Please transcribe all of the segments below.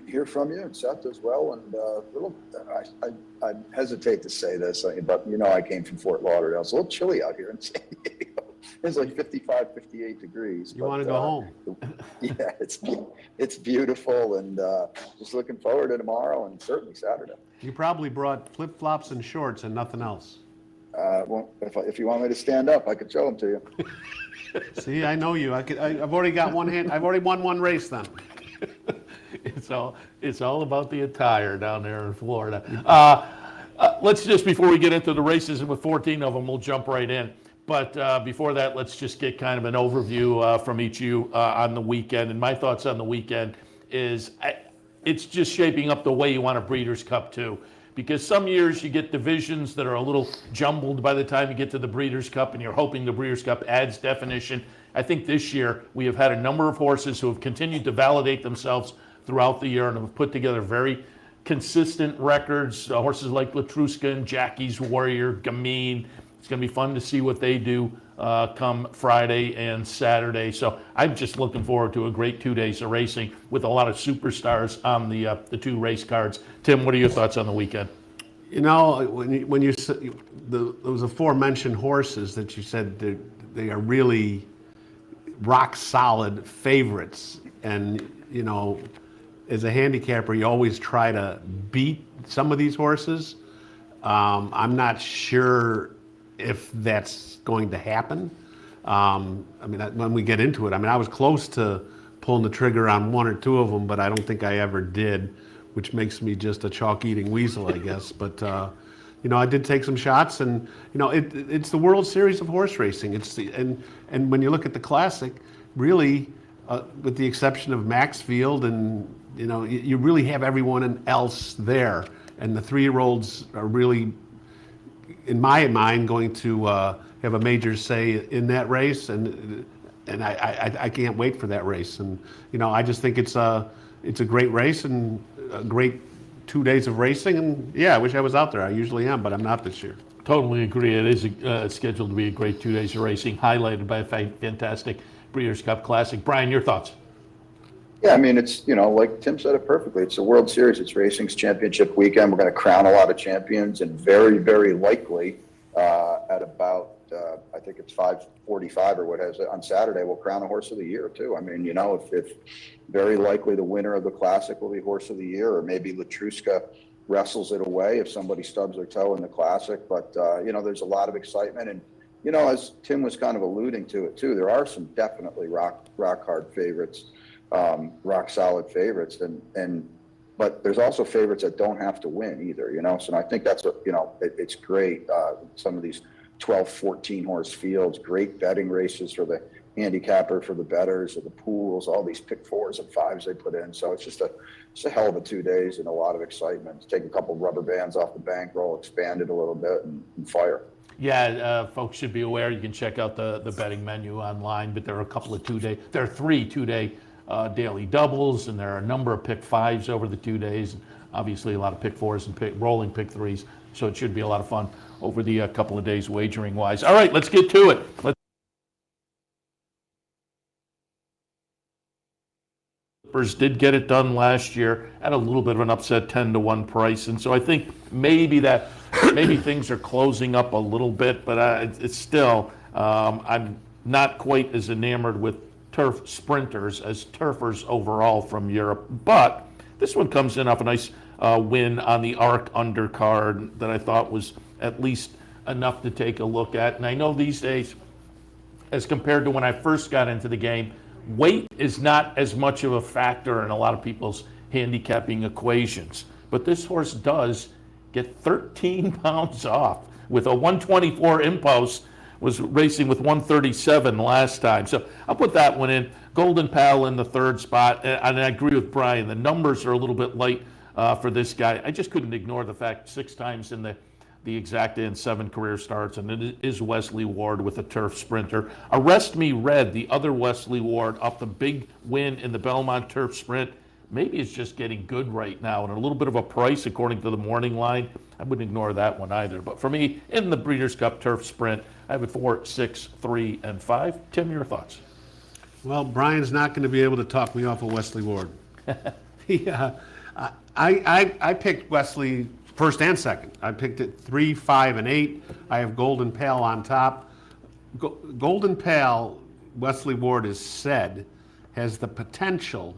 hear from you and Seth as well. And I hesitate to say this, but I came from Fort Lauderdale. It's a little chilly out here in San Diego. It's like 55, 58 degrees. You want to go home? Yeah, it's beautiful, and just looking forward to tomorrow and certainly Saturday. You probably brought flip-flops and shorts and nothing else. Well, if you want me to stand up, I could show them to you. See, I know you. I've already got one hand. I've already won one race then. It's all about the attire down there in Florida. Let's just, before we get into the races, and with 14 of them, we'll jump right in. But before that, let's just get kind of an overview from each of you on the weekend. And my thoughts on the weekend is it's just shaping up the way you want a Breeders' Cup too. Because some years you get divisions that are a little jumbled by the time you get to the Breeders' Cup, and you're hoping the Breeders' Cup adds definition. I think this year we have had a number of horses who have continued to validate themselves throughout the year and have put together very consistent records. Horses like Latruska and Jackie's Warrior, Gamine. It's going to be fun to see what they do come Friday and Saturday. So I'm just looking forward to a great 2 days of racing with a lot of superstars on the two race cards. Tim, what are your thoughts on the weekend? When you said there was aforementioned horses that you said they are really rock solid favorites, and as a handicapper, you always try to beat some of these horses. I'm not sure if that's going to happen. When we get into it, I was close to pulling the trigger on one or two of them, but I don't think I ever did, which makes me just a chalk-eating weasel, I guess. But I did take some shots, and it's the World Series of horse racing. And when you look at the Classic, really, with the exception of Maxfield, and you really have everyone else there, and the 3-year-olds are really, in my mind, going to have a major say in that race, and I can't wait for that race. And I just think it's a great race and a great 2 days of racing. And yeah, I wish I was out there. I usually am, but I'm not this year. Totally agree. It is scheduled to be a great 2 days of racing, highlighted by a fantastic Breeders' Cup Classic. Brian, your thoughts? Yeah, it's, like Tim said it perfectly. It's a World Series. It's racing's championship weekend. We're going to crown a lot of champions, and very, very likely at about, I think it's 5:45 or what has it on Saturday, we'll crown a horse of the year too. If very likely the winner of the Classic will be horse of the year, or maybe Latruska wrestles it away if somebody stubs their toe in the Classic. But, there's a lot of excitement. And, as Tim was kind of alluding to it too, there are some definitely rock hard favorites. Rock solid favorites, but there's also favorites that don't have to win either, so I think that's what, it's great. Some of these 12, 14 horse fields, great betting races for the handicapper, for the bettors, or the pools, all these pick 4s and 5s they put in. So it's a hell of a 2 days and a lot of excitement. Take a couple rubber bands off the bankroll, expand it a little bit, and fire. Yeah, folks should be aware. You can check out the betting menu online, but there are a couple of 2 day. There are 3 2-day daily doubles, and there are a number of pick 5s over the 2 days. Obviously, a lot of pick 4s and rolling pick 3s. So it should be a lot of fun over the couple of days wagering wise. All right, let's get to it. Clippers did get it done last year at a little bit of an upset 10-1 price, and so I think maybe things are closing up a little bit, but it's still I'm not quite as enamored with turf sprinters as turfers overall from Europe. But this one comes in off a nice win on the ARC undercard that I thought was at least enough to take a look at. And I know these days, as compared to when I first got into the game, weight is not as much of a factor in a lot of people's handicapping equations. But this horse does get 13 pounds off with a 124 impost. Was racing with 137 last time. So I'll put that one in. Golden Pal in the 3rd spot. And I agree with Brian. The numbers are a little bit light for this guy. I just couldn't ignore the fact 6 times in the exacta and 7 career starts. And it is Wesley Ward with a turf sprinter. Arrest Me Red, the other Wesley Ward, off the big win in the Belmont Turf Sprint. Maybe it's just getting good right now and a little bit of a price according to the morning line. I wouldn't ignore that one either. But for me, in the Breeders' Cup Turf Sprint, I have it 4, 6, 3, and 5. Tim, your thoughts? Well, Brian's not going to be able to talk me off of Wesley Ward. Yeah, I picked Wesley first and second. I picked it 3, 5, and 8. I have Golden Pale on top. Golden Pale, Wesley Ward has said, has the potential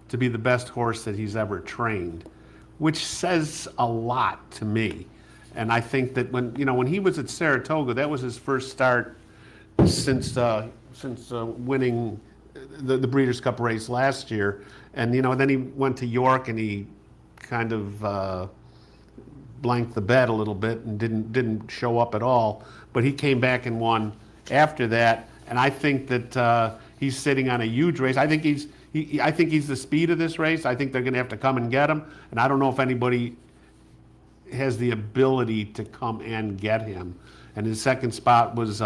to be the best horse that he's ever trained, which says a lot to me. And I think that when he was at Saratoga, that was his first start since winning the Breeders' Cup race last year. And then he went to York and he kind of blanked the bed a little bit and didn't show up at all. But he came back and won after that. And I think that he's sitting on a huge race. I think he's the speed of this race. I think they're going to have to come and get him. And I don't know if anybody has the ability to come and get him. And his second spot was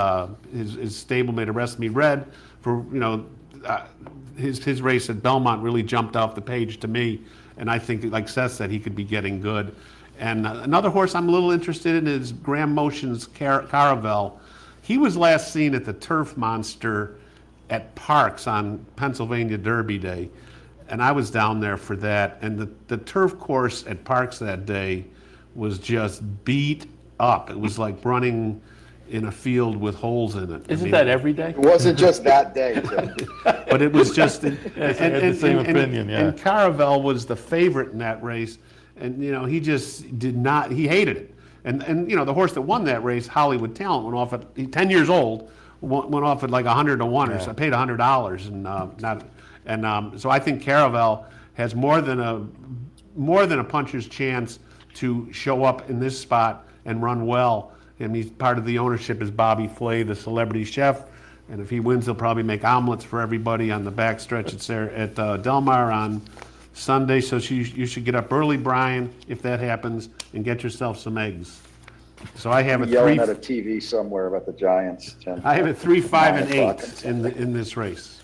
his stablemate Arrest Me Red. For his race at Belmont really jumped off the page to me. And I think, like Seth said, he could be getting good. And another horse I'm a little interested in is Graham Motion's Caravel. He was last seen at the Turf Monster at Parks on Pennsylvania Derby Day. And I was down there for that. And the turf course at Parks that day was just beat up. It was like running in a field with holes in it. Isn't that every day? It wasn't just that day, Tim. But it was just... Yes, I had the same opinion, yeah. And Caravel was the favorite in that race. And, he just did not... He hated it. And the horse that won that race, Hollywood Talent, went off at 10 years old, went off at like 100 to 1, or so. I paid $100 and so I think Caravel has more than a puncher's chance to show up in this spot and run well. And he's part of the ownership is Bobby Flay, the celebrity chef. And if he wins, he'll probably make omelets for everybody on the back stretch at Del Mar on Sunday. So you should get up early, Brian, if that happens, and get yourself some eggs. So I have Yelling at a TV somewhere about the Giants, Tim. I have a 3, 5, and 9 8 in this race.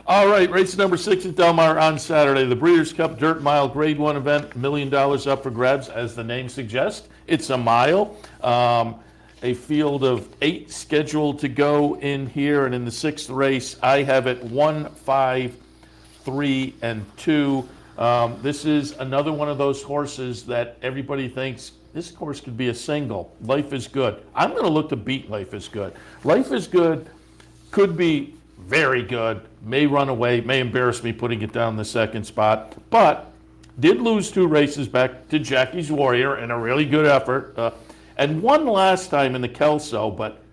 All right, race number 6 at Del Mar on Saturday. The Breeders' Cup Dirt Mile Grade 1 event, $1 million up for grabs, as the name suggests. It's a mile. A field of 8 scheduled to go in here, and in the 6th race, I have it 1, 5, 3, and 2. This is another one of those horses that everybody thinks this horse could be a single. Life is Good. I'm going to look to beat Life is Good. Life is Good could be very good, may run away, may embarrass me putting it down the second spot, but did lose 2 races back to Jackie's Warrior in a really good effort, and won last time in the Kelso, but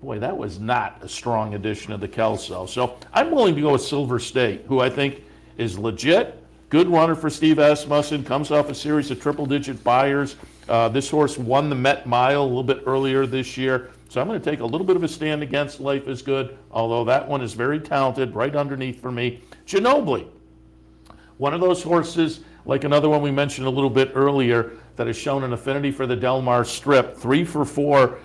boy, that was not a strong edition of the Kelso. So I'm willing to go with Silver State, who I think is legit, good runner for Steve Asmussen, comes off a series of triple-digit buyers. This horse won the Met Mile a little bit earlier this year. So I'm going to take a little bit of a stand against Life is Good, although that one is very talented, right underneath for me. Ginobili, one of those horses, like another one we mentioned a little bit earlier, that has shown an affinity for the Del Mar Strip, 3 for 4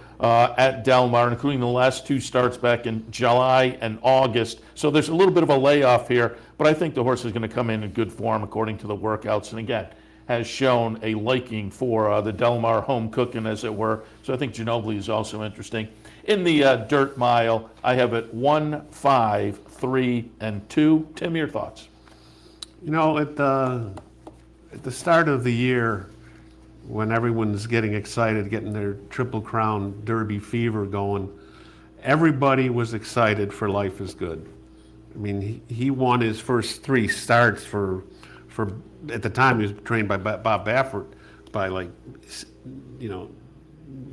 at Del Mar, including the last 2 starts back in July and August. So there's a little bit of a layoff here, but I think the horse is going to come in good form according to the workouts. And again, has shown a liking for the Del Mar home cooking, as it were. So I think Ginobili is also interesting. In the Dirt Mile, I have it 1, 5, 3, and 2. Tim, your thoughts? At the start of the year, when everyone's getting excited, getting their Triple Crown Derby fever going, everybody was excited for Life is Good. I mean, he won his first 3 starts for at the time he was trained by Bob Baffert by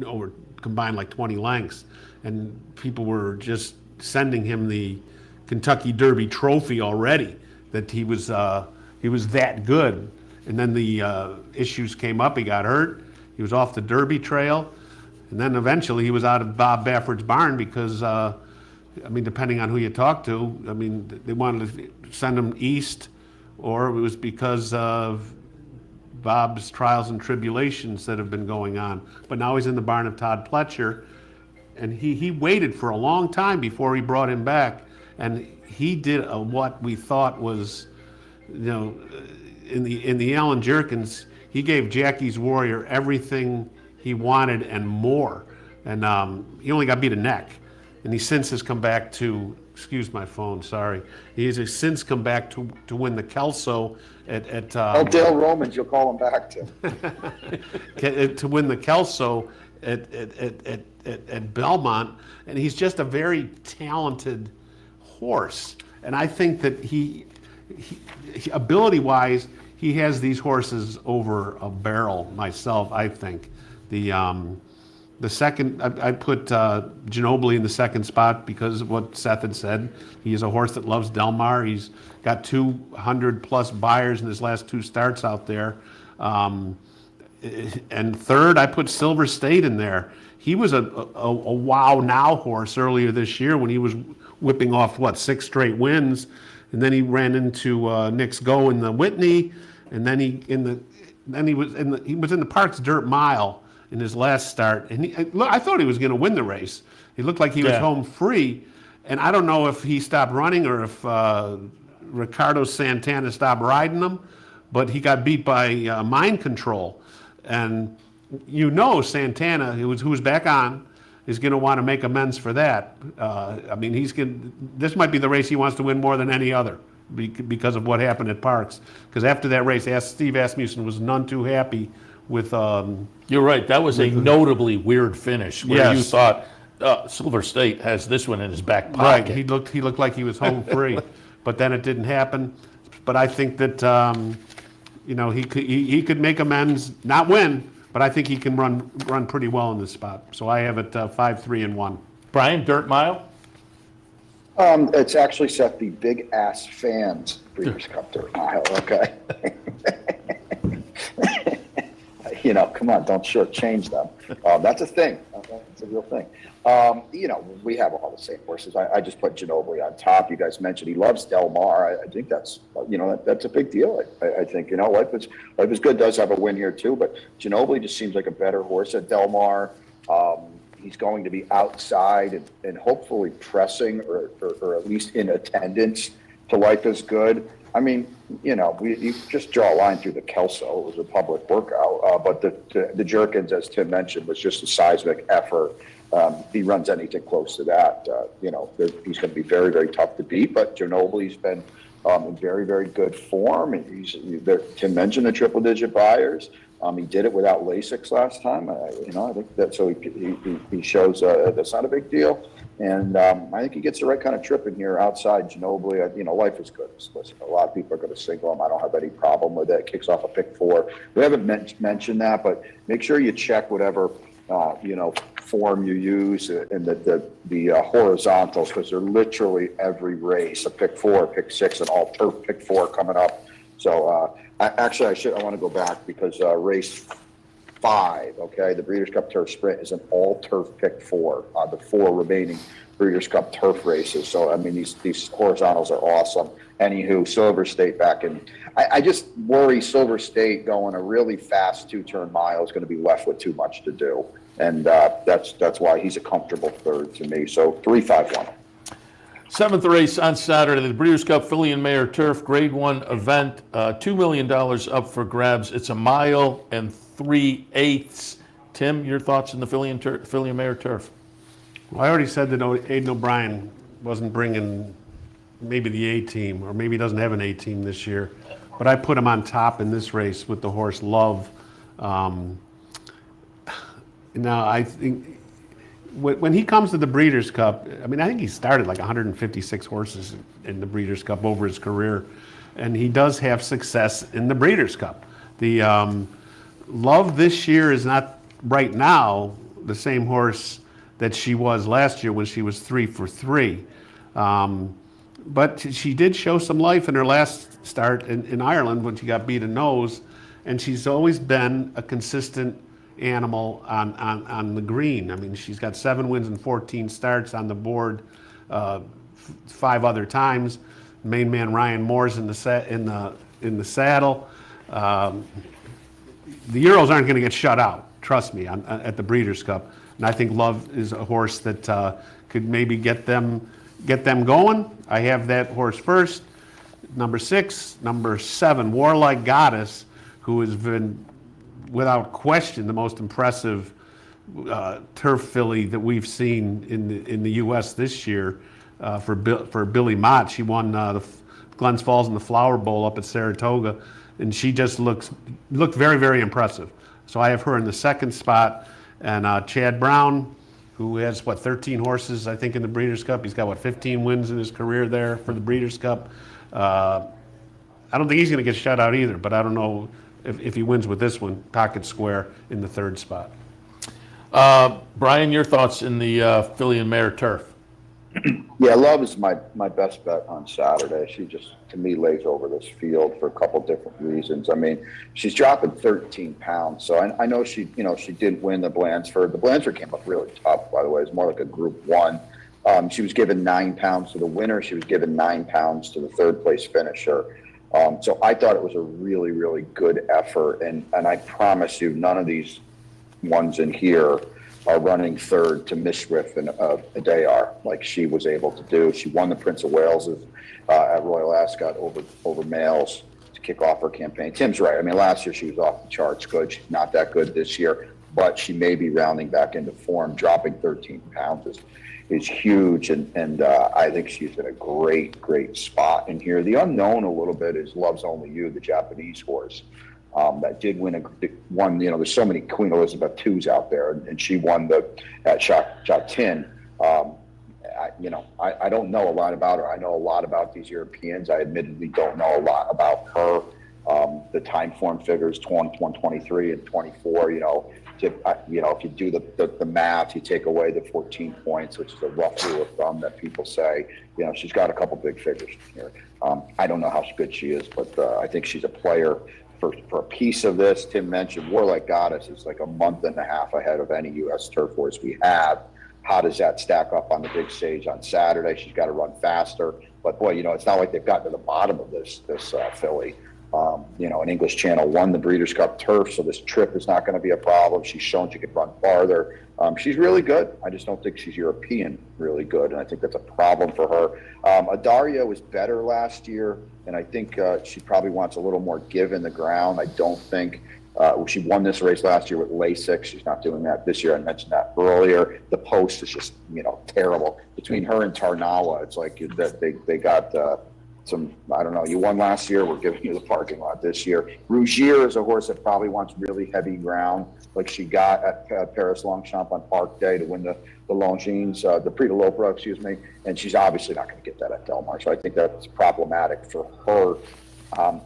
over combined like 20 lengths, and people were just sending him the Kentucky Derby trophy already, that he was that good. And then the issues came up. He got hurt. He was off the Derby trail, and then eventually he was out of Bob Baffert's barn because depending on who you talk to, they wanted to send him east, or it was because of Bob's trials and tribulations that have been going on. But now he's in the barn of Todd Pletcher, and he waited for a long time before he brought him back, and he did what we thought was, in the Allen Jerkins, he gave Jackie's Warrior everything he wanted and more, and he only got beat a neck, and he since has come back to excuse my phone, sorry. He has since come back to win the Kelso at Oh, Dale Romans, you'll call him back to. to win the Kelso at Belmont, and he's just a very talented horse. And I think that he ability-wise, he has these horses over a barrel. Myself, I think the second, I put Ginobili in the second spot because of what Seth had said. He is a horse that loves Del Mar. He's got 200 plus buyers in his last 2 starts out there. And third, I put Silver State in there. He was a wow now horse earlier this year when he was whipping off 6 straight wins, and then he ran into Nick's Go in the Whitney, and then he was in the Parks Dirt Mile in his last start, and I thought he was going to win the race. He looked like he was home free, and I don't know if he stopped running or if Ricardo Santana stopped riding him, but he got beat by Mind Control. And Santana, who was back on, is going to want to make amends for that. I mean, this might be the race he wants to win more than any other because of what happened at Parks. Because after that race, Steve Asmussen was none too happy with. You're right. That was a notably weird finish where you thought Silver State has this one in his back pocket. Right. He looked like he was home free, but then it didn't happen. But I think that he could make amends, not win, but I think he can run pretty well in this spot. So I have it 5, 3, and 1. Brian, Dirt Mile? It's actually Seth, the Big Ass Fans Breeders' Cup Dirt Mile, okay? Come on, don't shortchange them. That's a thing. It's a real thing. We have all the same horses. I just put Ginobili on top. You guys mentioned he loves Del Mar. I think that's a big deal. I think Life is Good does have a win here too, but Ginobili just seems like a better horse at Del Mar. He's going to be outside and hopefully pressing or at least in attendance to Life is Good. I mean, you just draw a line through the Kelso. It was a public workout, but the Jerkins, as Tim mentioned, was just a seismic effort. He runs anything close to that. He's going to be very, very tough to beat. But Ginobili's been in very, very good form. Tim mentioned the triple-digit buyers. He did it without Lasix last time. I think that so he shows that's not a big deal. And I think he gets the right kind of trip in here outside Ginobili. Life is Good. Listen, a lot of people are going to single him. I don't have any problem with it. Kicks off a pick 4. We haven't mentioned that, but make sure you check whatever form you use in the horizontals, because they're literally every race, a pick 4, pick 6, and all turf pick 4 coming up. So I want to go back because race 5, okay, the Breeders' Cup Turf Sprint is an all turf pick 4, the 4 remaining Breeders' Cup turf races. So I mean, these horizontals are awesome. Anywho, Silver State back in. I just worry Silver State going a really fast 2-turn mile is going to be left with too much to do, and that's why he's a comfortable third to me. So 3, 5, 1. 7th race on Saturday, the Breeders' Cup Filly and Mare Turf Grade 1 event, $2 million up for grabs. It's a mile and 3/8. Tim, your thoughts on the Filly and Mare Turf? Well, I already said that Aidan O'Brien wasn't bringing maybe the A-team, or maybe he doesn't have an A-team this year, but I put him on top in this race with the horse Love. Now, I think when he comes to the Breeders' Cup, I mean, I think he started like 156 horses in the Breeders' Cup over his career, and he does have success in the Breeders' Cup. The Love this year is not right now the same horse that she was last year when she was 3 for 3. But she did show some life in her last start in Ireland when she got beat a nose, and she's always been a consistent animal on the green. I mean, she's got 7 wins and 14 starts on the board 5 other times. Main man Ryan Moore's in the saddle. The Euros aren't going to get shut out, trust me, at the Breeders' Cup. And I think Love is a horse that could maybe get them going. I have that horse first. Number 6, number 7, Warlike Goddess, who has been, without question, the most impressive turf filly that we've seen in the U.S. this year. for Billy Mott. She won the Glens Falls in the Flower Bowl up at Saratoga, and she just looked very, very impressive. So I have her in the second spot, and Chad Brown, who has 13 horses I think in the Breeders' Cup. He's got 15 wins in his career there for the Breeders' Cup. I don't think he's going to get shut out either, but I don't know if he wins with this one. Pocket square in the third spot. Brian, your thoughts in the filly and mare turf? Yeah, Love is my best bet on Saturday. She just, to me, lays over this field for a couple different reasons. I mean, she's dropping 13 pounds, so I know she didn't win the Blandford. The Blandford came up really tough, by the way. It's more like a Group 1. She was given 9 pounds to the winner. She was given 9 pounds to the third place finisher. So I thought it was a really, really good effort, and I promise you, none of these ones in here are running third to Misriff and Adayar like she was able to do. She won the Prince of Wales at Royal Ascot over males to kick off her campaign. Tim's right. I mean, last year she was off the charts good. She's not that good this year, but she may be rounding back into form. Dropping 13 pounds is huge, and I think she's in a great spot in here. The unknown a little bit is Love's Only You, the Japanese horse. That did win there's so many Queen Elizabeth IIs out there, and she won at Chatin. I don't know a lot about her. I know a lot about these Europeans. I admittedly don't know a lot about her. The time form figures 23 and 24, if you do the math, you take away the 14 points, which is a rough rule of thumb that people say, she's got a couple big figures here. I don't know how good she is, but I think she's a player for a piece of this. Tim mentioned Warlike Goddess is like a month and a half ahead of any U.S. turf horse we have. How does that stack up on the big stage on Saturday? She's got to run faster. But boy, it's not like they've gotten to the bottom of this filly. An English Channel won the Breeders' Cup turf, so this trip is not going to be a problem. She's shown she can run farther. She's really good. I just don't think she's European really good, and I think that's a problem for her. Adaria was better last year, and I think she probably wants a little more give in the ground. I don't think she won this race last year with Lasix. She's not doing that this year. I mentioned that earlier. The post is just terrible. Between her and Tarnawa, it's like that they got I don't know, you won last year, we're giving you the parking lot this year. Rougier is a horse that probably wants really heavy ground, like she got at Paris Longchamp on Park Day to win the Longines, the Prix de l'Opera, and she's obviously not going to get that at Del Mar, so I think that's problematic for her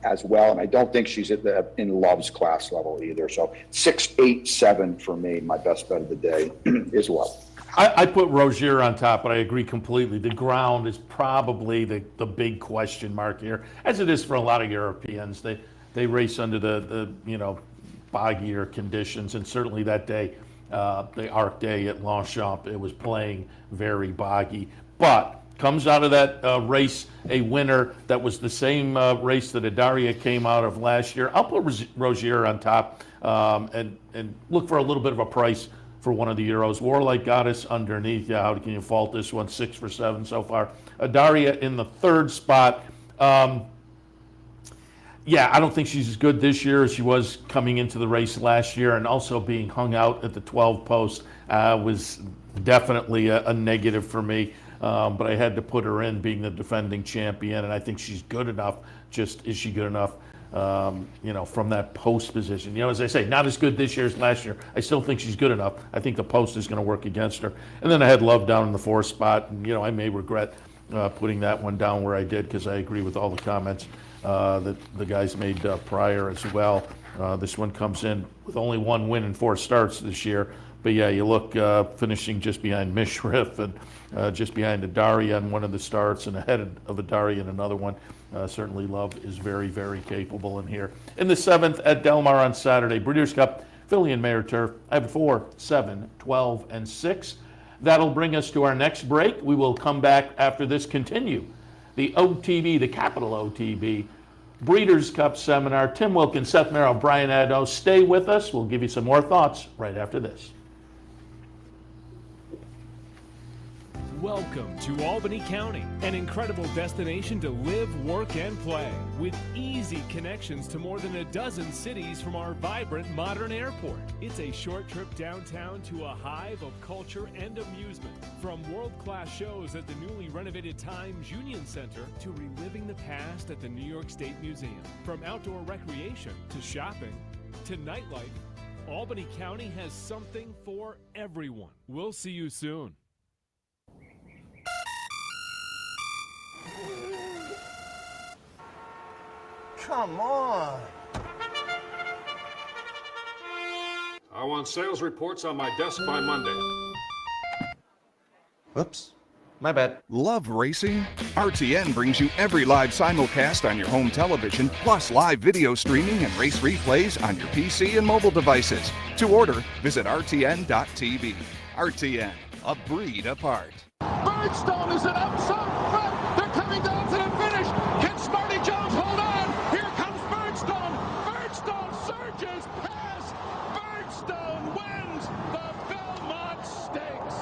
as well, and I don't think she's in Love's class level either, so 6, 8, 7 for me, my best bet of the day is Love. I put Rozier on top, but I agree completely. The ground is probably the big question mark here, as it is for a lot of Europeans. They race under the boggier conditions, and certainly that day, the Arc Day at Longchamp, it was playing very boggy. But comes out of that race a winner that was the same race that Adaria came out of last year. I'll put Rozier on top and look for a little bit of a price for one of the Euros. Warlike Goddess underneath. Yeah, how can you fault this one? 6 for 7 so far. Adaria in the third spot. I don't think she's as good this year as she was coming into the race last year, and also being hung out at the 12 post was definitely a negative for me. But I had to put her in, being the defending champion, and I think she's good enough. Just, is she good enough? From that post position. As I say, not as good this year as last year. I still think she's good enough. I think the post is going to work against her. And then I had Love down in the 4th spot. And, I may regret putting that one down where I did, because I agree with all the comments that the guys made prior as well. This one comes in with only 1 win in 4 starts this year. But yeah, you look finishing just behind Misriff and just behind Adaria in one of the starts, and ahead of Adaria in another one. Certainly Love is very, very capable in here. In the 7th at Del Mar on Saturday, Breeders' Cup, filly and mare turf. I have 4, 7, 12, and 6. That'll bring us to our next break. We will come back after this, continue the OTB, the capital OTB, Breeders' Cup seminar. Tim Wilkin, Seth Merrow, Brian Nadeau. Stay with us. We'll give you some more thoughts right after this. Welcome to Albany County, an incredible destination to live, work, and play, with easy connections to more than a dozen cities from our vibrant modern airport. It's a short trip downtown to a hive of culture and amusement, from world-class shows at the newly renovated Times Union Center to reliving the past at the New York State Museum. From outdoor recreation to shopping to nightlife, Albany County has something for everyone. We'll see you soon. Come on. I want sales reports on my desk by Monday. Whoops. My bad. Love racing? RTN brings you every live simulcast on your home television, plus live video streaming and race replays on your PC and mobile devices. To order, visit rtn.tv. RTN, a breed apart. Birdstone is an outside front. They're coming down to the finish. Can Smarty Jones hold on? Here comes Birdstone. Birdstone surges past. Birdstone wins the Belmont Stakes.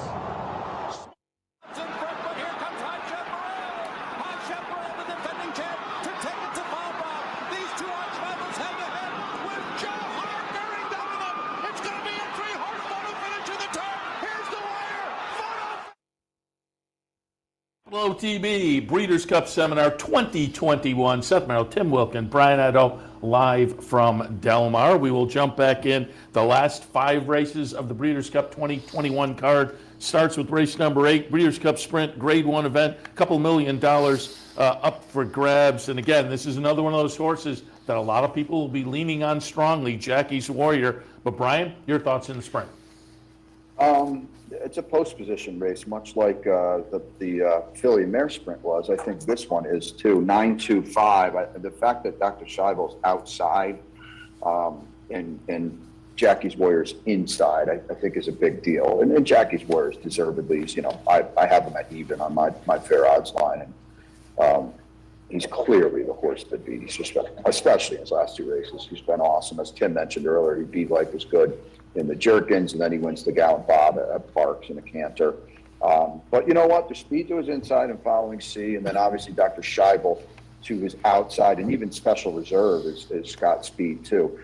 In front, but here comes Hot Shot Merrow. Hot Shot Merrow, the defending champ, to take it to Bob. These two arch rivals head to head with Joe Hart bearing down on them. It's going to be a three-horse photo finish to the turn. Here's the wire. Hello, TB, Breeders' Cup Seminar 2021. Seth, Merrow, Tim Wilkin, Brian Nadeau, live from Del Mar. We will jump back in. The last 5 races of the Breeders' Cup 2021 card starts with race number 8, Breeders' Cup Sprint, Grade 1 event, $2 million up for grabs. And again, this is another one of those horses that a lot of people will be leaning on strongly, Jackie's Warrior. But Brian, your thoughts in the sprint? It's a post position race, much like the Philly Mare Sprint was. I think this one is too. 9.25. The fact that Dr. Scheibel's outside and Jackie's Warriors inside, I think is a big deal. And Jackie's Warriors deservedly, I have them at even on my fair odds line. And he's clearly the horse to beat. He's just been, especially in his last 2 races, he's been awesome. As Tim mentioned earlier, he beat Life is Good in the Jerkins, and then he wins the Gallant Bob at Parks in a canter. But you know what? The speed to his inside and following C, and then obviously Dr. Scheibel to his outside, and even Special Reserve is got speed too.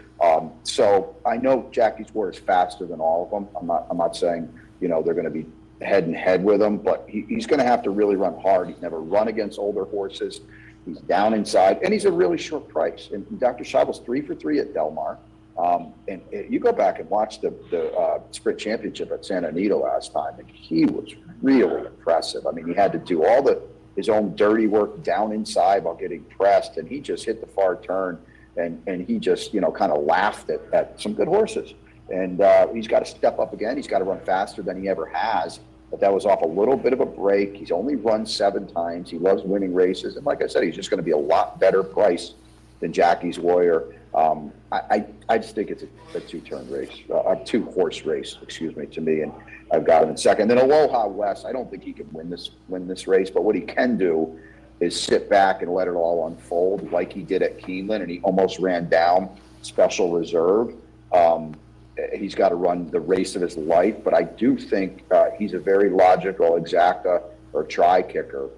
So I know Jackie's War is faster than all of them. I'm not saying they're going to be head and head with him, but he's going to have to really run hard. He's never run against older horses. He's down inside, and he's a really short price. And Dr. Scheibel's 3 for 3 at Del Mar. And you go back and watch the sprint championship at Santa Anita last time, and he was really impressive. I mean, he had to do all his own dirty work down inside while getting pressed, and he just hit the far turn, and he just, kind of laughed at some good horses. And he's got to step up again. He's got to run faster than he ever has, but that was off a little bit of a break. He's only run 7 times. He loves winning races, and like I said, he's just going to be a lot better price than Jackie's Warrior. I just think it's a 2-turn race, a 2-horse race, to me, and I've got him in second. Then Aloha West, I don't think he can win this race, but what he can do is sit back and let it all unfold like he did at Keeneland, and he almost ran down Special Reserve. He's got to run the race of his life, but I do think he's a very logical exacta or try kicker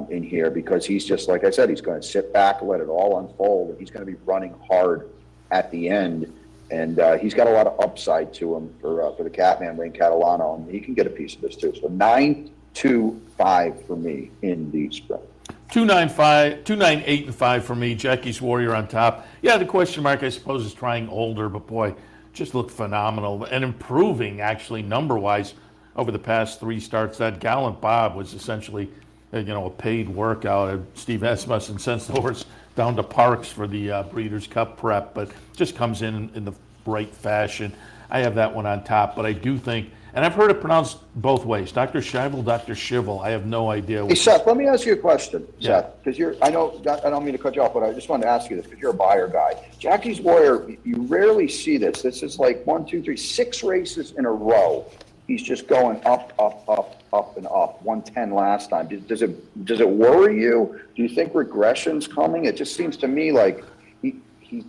in here, because he's just, like I said, he's going to sit back and let it all unfold, and he's going to be running hard at the end, and he's got a lot of upside to him for the Catman, Wayne Catalano, and he can get a piece of this too. So 9-2-5 for me in the sprint. 2-9-5, 2-9-8 and 5 for me. Jackie's Warrior on top. Yeah, the question mark, I suppose, is trying older, but boy, just looked phenomenal and improving actually number-wise over the past 3 starts. That Gallant Bob was essentially a paid workout. Steve Esmussen sends the horse down to Parks for the Breeders' Cup prep, but just comes in the right fashion. I have that one on top, but I do think, and I've heard it pronounced both ways, Dr. Scheibel, Dr. Schivel. I have no idea. Hey, Seth, let me ask you a question, Yeah. Seth, because I don't mean to cut you off, but I just wanted to ask you this because you're a buyer guy. Jackie's Warrior, you rarely see this. This is like 1, 2, 3, 6 races in a row. He's just going up, and up. 110 last time. Does it worry you? Do you think regression's coming? It just seems to me like he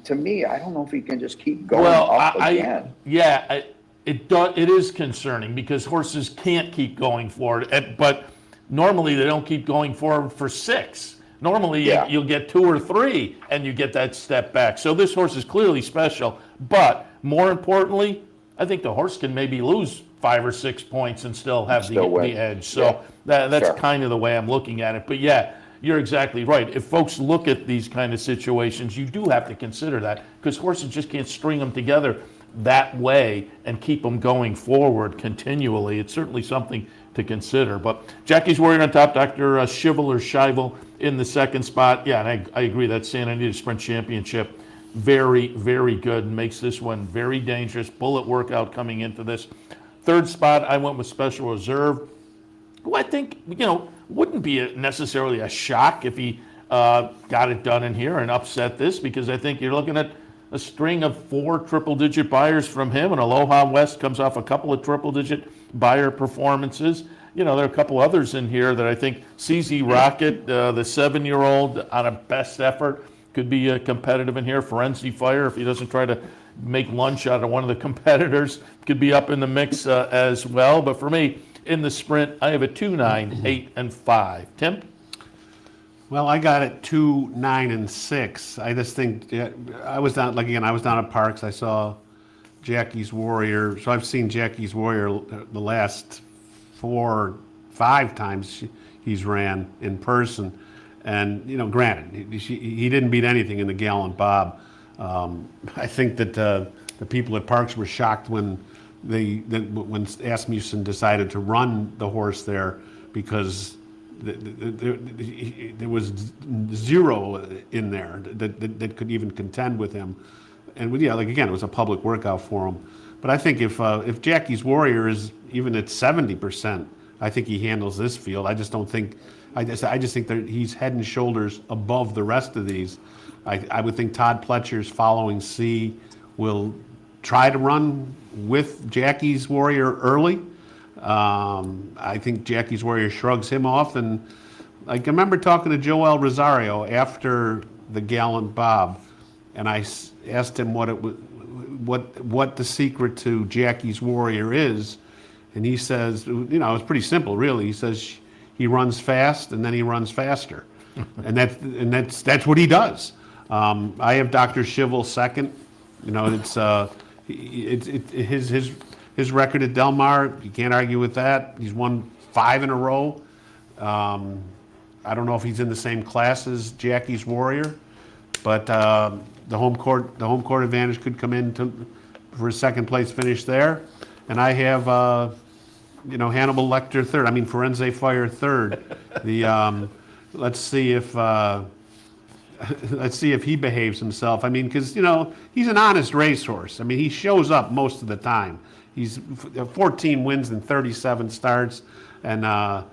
to me, I don't know if he can just keep going up again. It is concerning because horses can't keep going forward. But Normally, they don't keep going forward for 6. Normally, Yeah. you'll get 2 or 3, and you get that step back. So this horse is clearly special. But more importantly, I think the horse can maybe lose 5 or 6 points and still have Still the win. edge. So Yeah. that's Sure. kind of the way I'm looking at it. But yeah, you're exactly right. If folks look at these kind of situations, you do have to consider that, because horses just can't string them together that way and keep them going forward continually. It's certainly something to consider. But Jackie's Warrior on top, Dr. Shivel or Shivel in the second spot. Yeah, and I agree, that Santa Anita Sprint Championship, very, very good, and makes this one very dangerous. Bullet workout coming into this. Third spot, I went with Special Reserve, who I think, wouldn't be necessarily a shock if he got it done in here and upset this, because I think you're looking at a string of 4 triple-digit buyers from him, and Aloha West comes off a couple of triple-digit buyer performances. There are a couple others in here that I think CZ Rocket, the 7-year-old on a best effort, could be competitive in here. Forensic Fire, if he doesn't try to make lunch out of one of the competitors, could be up in the mix as well. But for me, in the sprint, I have a 2, 9, 8, and 5. Tim? Well, I got it 2, 9, and 6. I just think I was down at Parks. I saw Jackie's Warrior. So I've seen Jackie's Warrior the last 4, 5 times he's ran in person. And, granted, he didn't beat anything in the Gallant Bob. I think that the people at Parks were shocked when Asmussen decided to run the horse there, because there was 0 in there that could even contend with him. And again, it was a public workout for him. But I think if Jackie's Warrior is even at 70%, I think he handles this field. I just think that he's head and shoulders above the rest of these. I would think Todd Pletcher's Following C will try to run with Jackie's Warrior early. I think Jackie's Warrior shrugs him off, and I remember talking to Joel Rosario after the Gallant Bob, and I asked him what the secret to Jackie's Warrior is, and he says, it's pretty simple, really. He says he runs fast, and then he runs faster, and that's what he does. I have Dr. Shivel second. His record at Del Mar, you can't argue with that. He's won 5 in a row. I don't know if he's in the same class as Jackie's Warrior, but the home court advantage could come in for a second place finish there. And I have Hannibal Lecter third. Forensic Fire third. Let's see if he behaves himself. Because he's an honest racehorse. he shows up most of the time. He's 14 wins in 37 starts, and I'm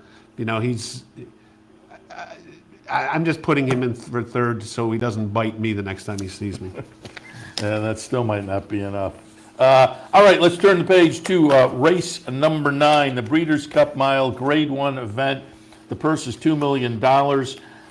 just putting him in for third so he doesn't bite me the next time he sees me. Yeah, that still might not be enough. All right, let's turn the page to race number 9, the Breeders' Cup Mile Grade 1 event. The purse is $2 million.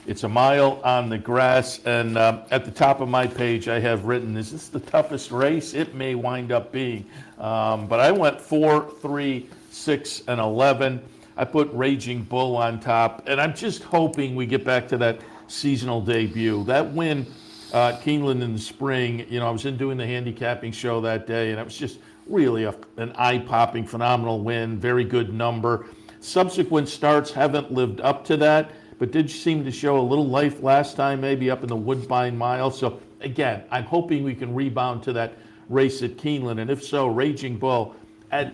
It's a mile on the grass, and at the top of my page I have written, is this the toughest race? It may wind up being. But I went 4, 3, 6, and 11. I put Raging Bull on top, and I'm just hoping we get back to that seasonal debut. That win at Keeneland in the spring, I was in doing the handicapping show that day, and it was just really an eye-popping, phenomenal win, very good number. Subsequent starts haven't lived up to that, but did seem to show a little life last time, maybe up in the Woodbine Mile. So again, I'm hoping we can rebound to that race at Keeneland, and if so, Raging Bull at,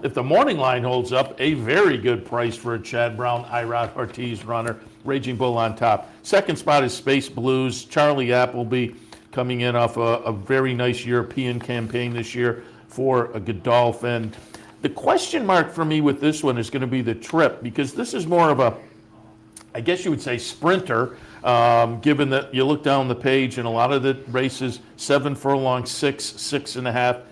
if the morning line holds up, a very good price for a Chad Brown, Irod Ortiz runner. Raging Bull on top. Second spot is Space Blues. Charlie Appleby coming in off a very nice European campaign this year for a Godolphin. The question mark for me with this one is going to be the trip, because this is more of a, I guess you would say, sprinter, given that you look down the page and a lot of the races, 7 furlongs, 6, 6.5,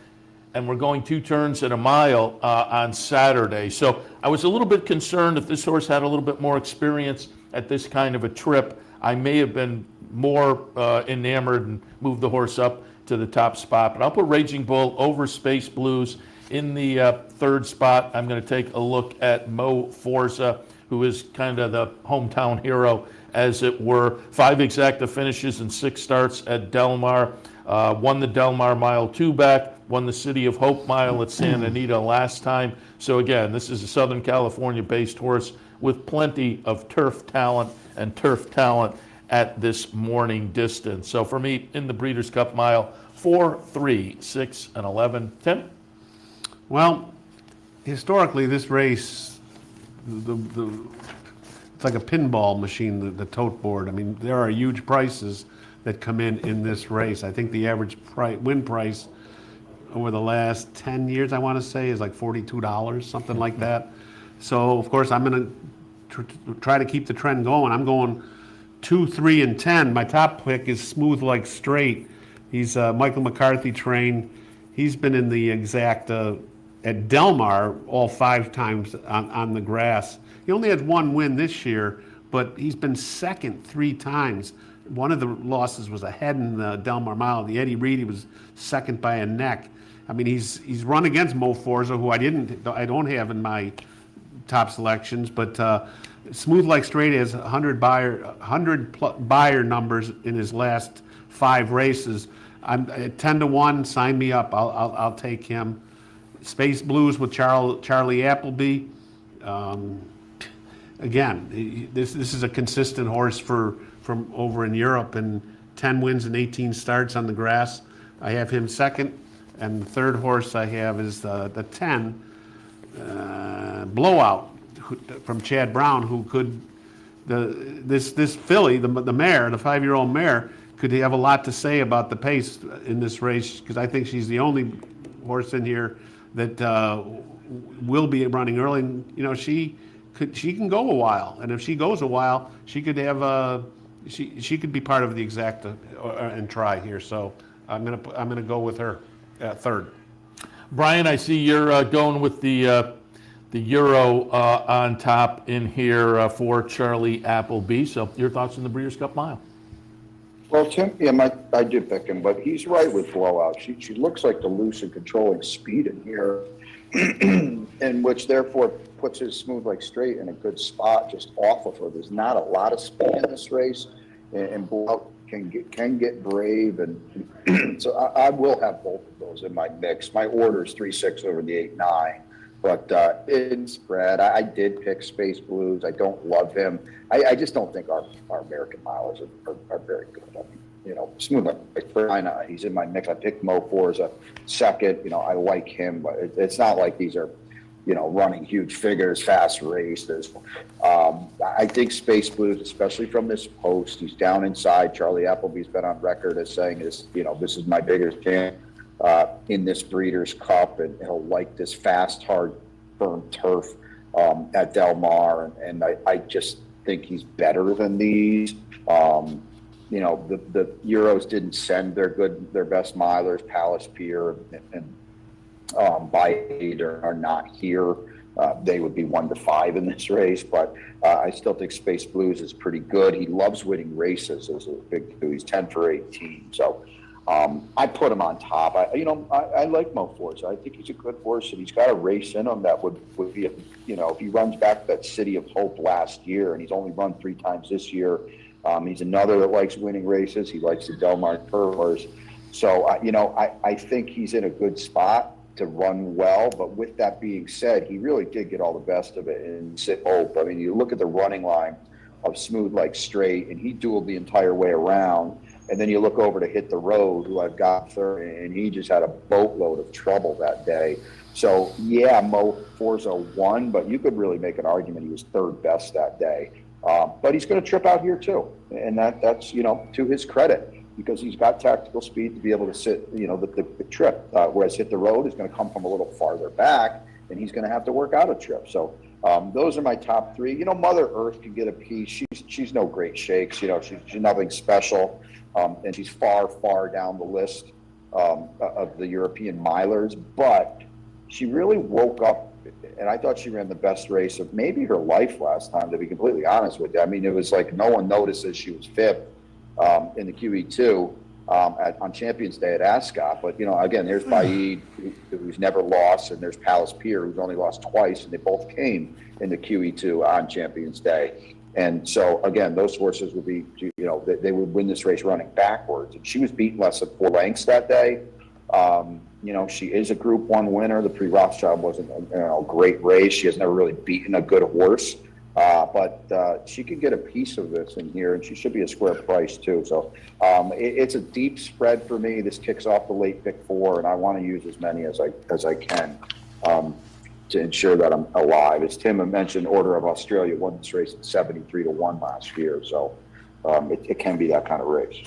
and we're going 2 turns at a mile on Saturday. So I was a little bit concerned if this horse had a little bit more experience at this kind of a trip. I may have been more enamored and moved the horse up to the top spot. But I'll put Raging Bull over Space Blues. In the third spot, I'm going to take a look at Mo Forza who is kind of the hometown hero, as it were. 5 exacta finishes and 6 starts at Del Mar. Won the Del Mar Mile 2 back, won the City of Hope Mile at Santa Anita last time. So again, this is a Southern California-based horse with plenty of turf talent at this morning distance. So for me, in the Breeders' Cup Mile, 4, 3, 6, and 11. Tim? Well, historically, this race, it's like a pinball machine, the tote board. I mean, there are huge prices that come in this race. I think the average win price over the last 10 years, I want to say, is like $42, something like that. So, of course, I'm going to try to keep the trend going. I'm going 2, 3, and 10. My top pick is Smooth Like Straight. He's Michael McCarthy trained. He's been in the exacta at Del Mar all 5 times on the grass. He only had 1 win this year, but he's been second 3 times. One of the losses was a head in the Del Mar Mile. The Eddie Reed, he was second by a neck. I mean, he's run against Mo Forza, who I don't have in my top selections, but Smooth Like Straight has 100 buyer numbers in his last 5 races. I'm at 10-1. Sign me up. I'll take him. Space Blues with Charlie Appleby. Again, this is a consistent horse from over in Europe, and 10 wins and 18 starts on the grass. I have him second, and the third horse I have is the 10 Blowout from Chad Brown, who could this filly, the mare, the 5-year-old mare, could have a lot to say about the pace in this race, because I think she's the only horse in here that will be running early. And, you know, she can go a while, and if she goes a while, she could have she could be part of the exacta and try here. So I'm gonna go with her third. Brian, I see you're going with the Euro on top in here for Charlie Appleby. So your thoughts on the Breeders' Cup Mile? Well, Tim, yeah, I did pick him, but he's right with Blowout. She looks like the loose and controlling speed in here, and which therefore puts his Smooth Like Straight in a good spot just off of her. There's not a lot of speed in this race, and Blowout can get brave, and so I will have both of those in my mix. My order is 3-6 over the 8-9. But in spread, I did pick Space Blues. I don't love him. I just don't think our American milers are very good. I mean, you know, Smooth Like Straight, he's in my mix. I picked Mo Forza second. You know, I like him, but it's not like these are, you know, running huge figures, fast races. I think Space Blues, especially from this post, he's down inside. Charlie Appleby's been on record as saying this, you know, this is my biggest chance in this Breeders' Cup, and he'll like this fast, hard, firm turf at Del Mar, and I just think he's better than these. You know, the Euros didn't send their best milers. Palace Pier and Bite are not here. They would be 1-5 in this race, but I still think Space Blues is pretty good. He loves winning races as a big two. He's 10 for 18, so I put him on top. I like Mo Forza. I think he's a good horse, and he's got a race in him that would be, you know, if he runs back that City of Hope last year, and he's only run 3 times this year. He's another that likes winning races. He likes the Del Mar Curlers. So, I think he's in a good spot to run well. But with that being said, he really did get all the best of it in Sit Hope. I mean, you look at the running line of Smooth Like Straight, and he dueled the entire way around. And then you look over to Hit the Road, who I've got third, and he just had a boatload of trouble that day. So, yeah, Mo Forza won, but you could really make an argument he was third best that day. But he's going to trip out here too, and that's to his credit, because he's got tactical speed to be able to sit the trip. Whereas Hit the Road is going to come from a little farther back, and he's going to have to work out a trip. So those are my top 3. Mother Earth can get a piece. She's no great shakes. She's nothing special, and she's far down the list of the European milers. But she really woke up. And I thought she ran the best race of maybe her life last time, to be completely honest with you. I mean, it was like no one notices she was 5th in the QE2. on Champions Day at Ascot. But, again, there's Baid, who's never lost, and there's Palace Pier, who's only lost twice, and they both came in the QE2 on Champions Day. And so, again, those horses would be, they would win this race running backwards. And she was beaten less than 4 lengths that day. She is a Group 1 winner. The Prix Rothschild wasn't a great race. She has never really beaten a good horse. But she could get a piece of this in here, and she should be a square price too. So it's a deep spread for me. This kicks off the late pick 4, and I want to use as many as I can to ensure that I'm alive. As Tim mentioned, Order of Australia won this race at 73-1 last year, so it can be that kind of race.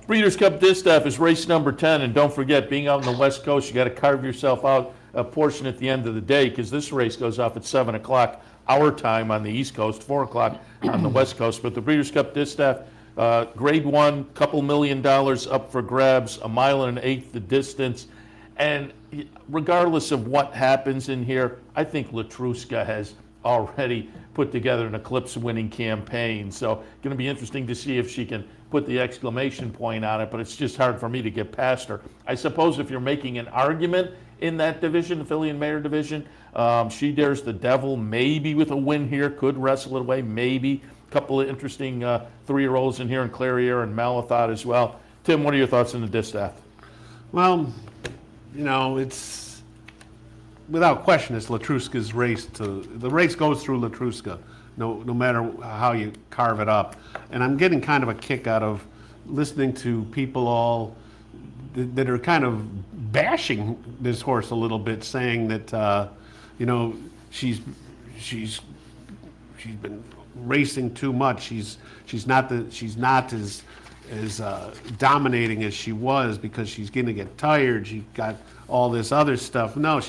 Breeders' Cup Distaff is race number 10, and don't forget, being out on the West Coast, you got to carve yourself out a portion at the end of the day, because this race goes off at 7 o'clock our time on the East Coast, 4 o'clock on the West Coast. But the Breeders' Cup Distaff, Grade 1, couple $1 million up for grabs, 1 1/8 miles the distance. And regardless of what happens in here, I think Latruska has already put together an Eclipse-winning campaign. So going to be interesting to see if she can put the exclamation point on it, but it's just hard for me to get past her. I suppose if you're making an argument in that division, the filly and mare division, She Dares the Devil, maybe with a win here, could wrestle it away, maybe. A couple of interesting 3-year-olds in here, and Clariere and Malathot as well. Tim, what are your thoughts on the distaff? Well, it's without question it's Latruska's race. The race goes through Latruska, no matter how you carve it up. And I'm getting kind of a kick out of listening to people all that are kind of bashing this horse a little bit, saying that she's been racing too much. She's not as dominating as she was because she's going to get tired. She got all this other stuff. No,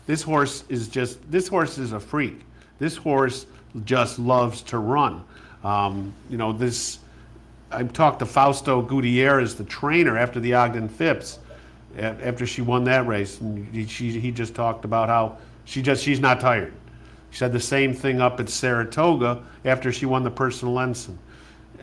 this horse is a freak. This horse just loves to run. I talked to Fausto Gutierrez, the trainer, after the Ogden Phipps, after she won that race, and he just talked about how she's not tired. She said the same thing up at Saratoga after she won the Personal Ensign.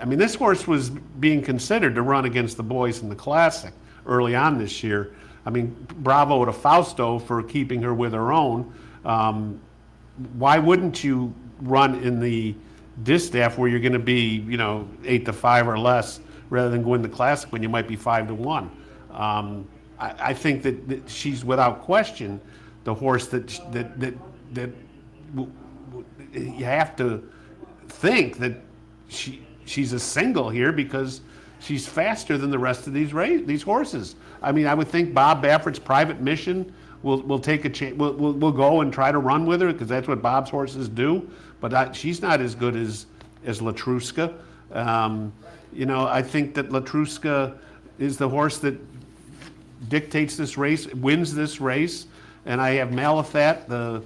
I mean, this horse was being considered to run against the boys in the Classic early on this year. I mean, bravo to Fausto for keeping her with her own. Why wouldn't you run in the distaff where you're going to be, 8-5 or less, rather than go in the Classic when you might be 5-1? I think that she's without question the horse that you have to think that she's a single here because she's faster than the rest of these horses. I mean, I would think Bob Baffert's Private Mission will take a chance. We'll go and try to run with her because that's what Bob's horses do. But she's not as good as Latruska. I think that Latruska is the horse that dictates this race, wins this race, and I have Malathot, the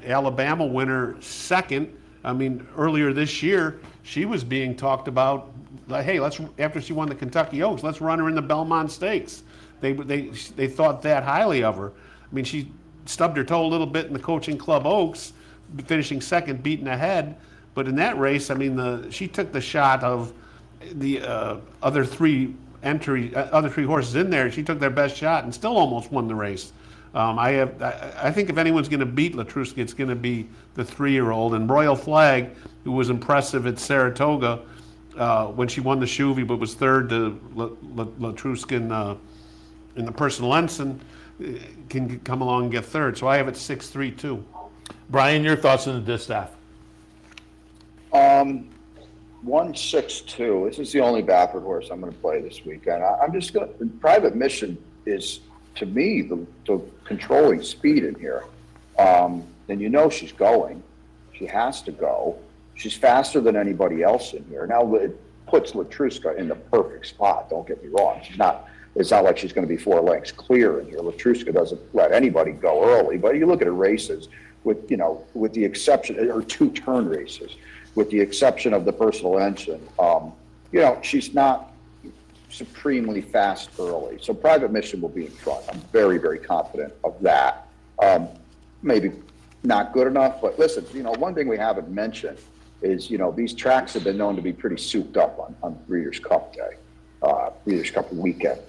Alabama winner, second. I mean, earlier this year, she was being talked about, like, hey, after she won the Kentucky Oaks, let's run her in the Belmont Stakes. They thought that highly of her. I mean, she stubbed her toe a little bit in the Coaching Club Oaks, finishing second, beaten ahead. But in that race, I mean, she took the shot of the other three horses in there. She took their best shot and still almost won the race. I think if anyone's going to beat Latruska, it's going to be the 3-year-old. And Royal Flag, who was impressive at Saratoga when she won the Chuvy, but was third to Latruska in the Personal Ensign, can come along and get third. So I have it 6-3-2. Brian, your thoughts on the distaff? 1-6-2. This is the only Baffert horse I'm going to play this weekend. I'm just going to. Private Mission is, to me, the controlling speed in here. And she's going. She has to go. She's faster than anybody else in here. Now, it puts Latruska in the perfect spot. Don't get me wrong. It's not like she's going to be 4 lengths clear in here. Latruska doesn't let anybody go early. But you look at her races, with the exception, her 2-turn races, with the exception of the Personal Ensign, she's not supremely fast early. So Private Mission will be in front. I'm very, very confident of that. Maybe not good enough, but listen, one thing we haven't mentioned is, these tracks have been known to be pretty souped up on Breeders' Cup Day. Breeders' Cup weekend.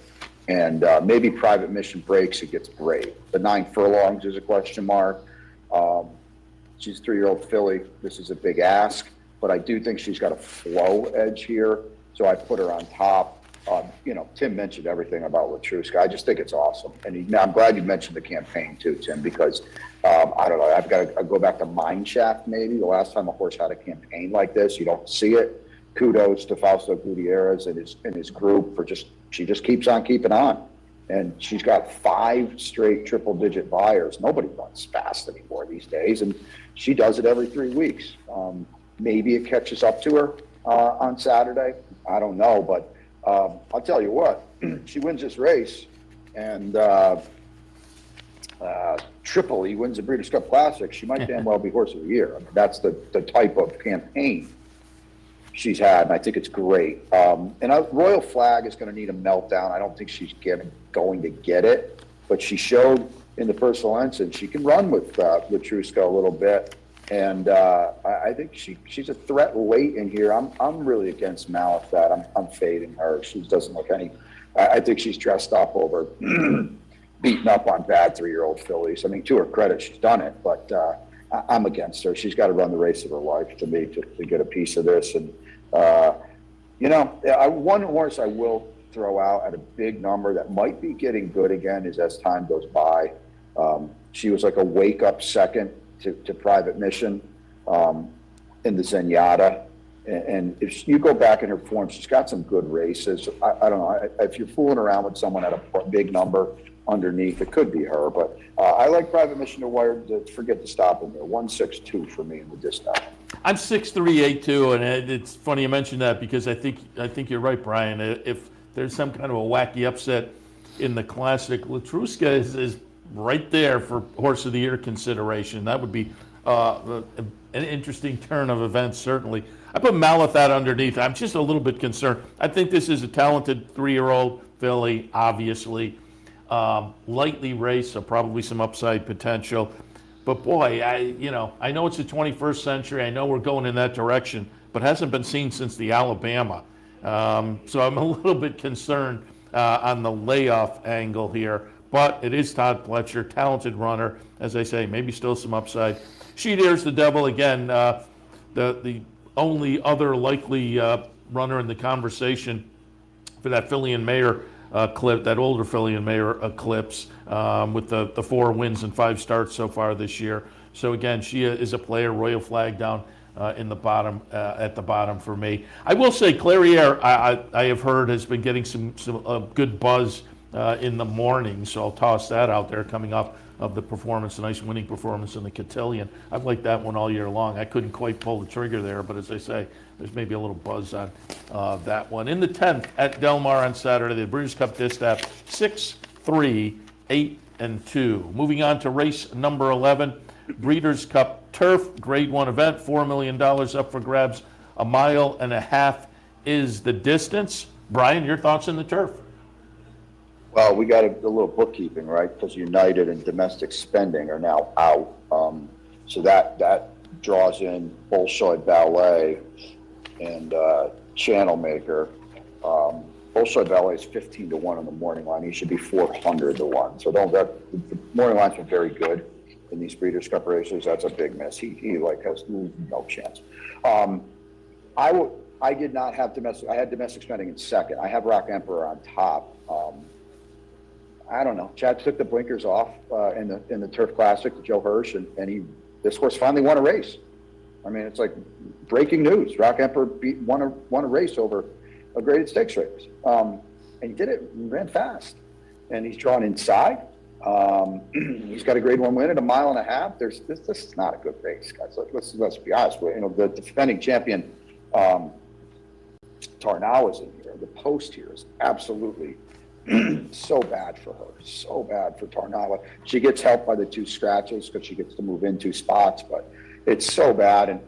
And maybe Private Mission breaks, it gets Brave. The 9 furlongs is a question mark. She's a 3-year-old filly. This is a big ask, but I do think she's got a flow edge here, so I put her on top. Tim mentioned everything about Latruska. I just think it's awesome. And I'm glad you mentioned the campaign too, Tim, because I don't know, I've got to go back to Mineshaft maybe. The last time a horse had a campaign like this, you don't see it. Kudos to Fausto Gutierrez and his group for she just keeps on keeping on. And she's got 5 straight triple-digit buyers. Nobody runs fast anymore these days, and she does it every 3 weeks. Maybe it catches up to her on Saturday. I don't know, but I'll tell you what, she wins this race, and Tripoli wins the Breeders' Cup Classic, she might damn well be Horse of the Year. I mean, that's the type of campaign she's had, and I think it's great. Royal Flag is going to need a meltdown. I don't think she's going to get it, but she showed in the Personal Ensign she can run with Latruska a little bit, and I think she's a threat late in here. I'm really against Malathat. I'm fading her. She doesn't look any. I think she's dressed up over beating up on bad 3-year-old fillies. I mean, to her credit, she's done it, but I'm against her. She's got to run the race of her life to me to get a piece of this. And one horse I will throw out at a big number that might be getting good again is as time goes by. She was like a wake-up second to Private Mission in the Zenyatta. And if you go back in her form, she's got some good races. I don't know. If you're fooling around with someone at a big number underneath, it could be her. But I like Private Mission to wire. Forget to stop him there. 162 for me in the distance. I'm 6'3", and it's funny you mentioned that because I think you're right, Brian. If there's some kind of a wacky upset in the Classic, Latruska is right there for Horse of the Year consideration. That would be an interesting turn of events, certainly. I put Malathat underneath. I'm just a little bit concerned. I think this is a talented 3-year-old filly, obviously. Lightly raced, so probably some upside potential. But boy, I know it's the 21st century. I know we're going in that direction, but hasn't been seen since the Alabama. So I'm a little bit concerned on the layoff angle here. But it is Todd Pletcher, talented runner. As I say, maybe still some upside. She Dares the Devil again. The only other likely runner in the conversation for that Filly and Mayer clip, that older Filly and Mayer eclipse, with the 4 wins and 5 starts so far this year. So again, she is a player. Royal Flag down in the bottom, at the bottom for me. I will say Clairiere, I have heard, has been getting some good buzz in the morning, so I'll toss that out there coming up of the performance, a nice winning performance in the Cotillion. I've liked that one all year long. I couldn't quite pull the trigger there, but as I say, there's maybe a little buzz on that one. In the 10th at Del Mar on Saturday, the Breeders' Cup Distaff, 6, 3, 8, and 2. Moving on to race number 11, Breeders' Cup Turf, Grade 1 event, $4 million up for grabs. 1.5 miles is the distance. Brian, your thoughts on the Turf? Well, we got a little bookkeeping, right? Because United and Domestic Spending are now out. So that draws in Bolshoi Ballet and Channel Maker. Bolshoi Ballet is 15 to 1 on the morning line. He should be 400 to 1. So the morning line's been very good in these Breeders' Cup races. That's a big miss. He has no chance. I did not have domestic. I had Domestic Spending in second. I have Rock Emperor on top. I don't know. Chad took the blinkers off in the Turf Classic to Joe Hirsch, and this horse finally won a race. I mean, it's like breaking news. Rock Emperor won a race over a graded stakes race, and he did it. He ran fast, and he's drawn inside. He's got a Grade 1 win at 1.5 miles. This is not a good race, guys. Let's be honest. The defending champion Tarnow is in here. The post here is absolutely so bad for her. So bad for Tarnow. She gets helped by the 2 scratches because she gets to move in 2 spots, but it's so bad, and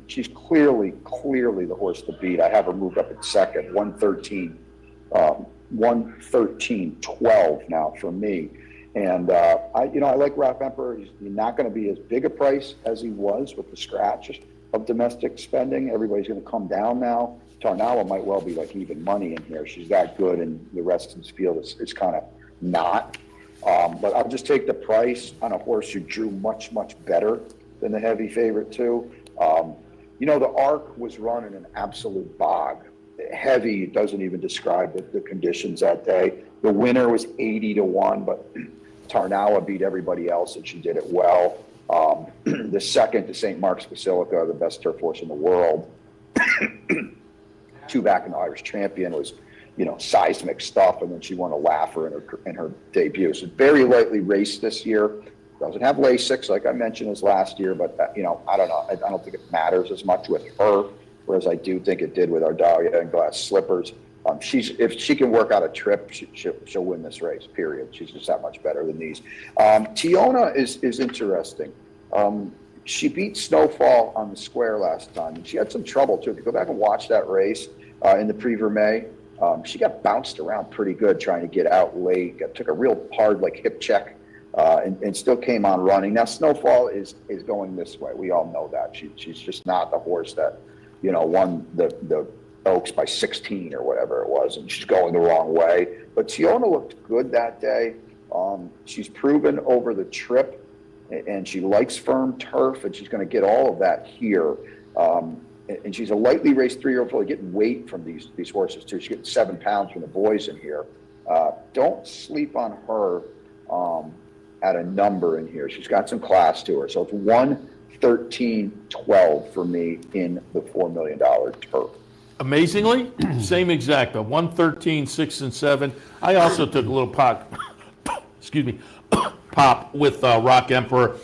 she's clearly the horse to beat. I have her moved up at second, 113.12 now for me. And I like Rock Emperor. He's not going to be as big a price as he was with the scratch of Domestic Spending. Everybody's going to come down now. Tarnawa might well be like even money in here. She's that good, and the rest of this field is kind of not. But I'll just take the price on a horse who drew much, much better than the heavy favorite too. The Arc was run in an absolute bog. Heavy doesn't even describe the conditions that day. The winner was 80-1, but Tarnawa beat everybody else, and she did it well. The second to St. Mark's Basilica, the best turf horse in the world, 2 back in the Irish Champion, was, seismic stuff, and then she won a laugher in her debut. So very lightly raced this year. Doesn't have Lasix, like I mentioned, as last year, but I don't know. I don't think it matters as much with her, whereas I do think it did with Ardalia and Glass Slippers. If she can work out a trip, she'll win this race, period. She's just that much better than these. Tiona is interesting. She beat Snowfall on the square last time, and she had some trouble too. If you go back and watch that race in the Prix Vermeille, she got bounced around pretty good trying to get out late. Took a real hard hip check and still came on running. Now Snowfall is going this way. We all know that. She's just not the horse that won the Oaks by 16 or whatever it was, and she's going the wrong way. But Tiona looked good that day. She's proven over the trip, and she likes firm turf, and she's going to get all of that here. And she's a lightly raced 3-year-old filly, getting weight from these horses too. She's getting 7 pounds from the boys in here. Don't sleep on her at a number in here. She's got some class to her. So it's 113.12 for me in the $4 million turf. Amazingly, same exact, 113, 6 and 7. I also took a little pop, pop with Rock Emperor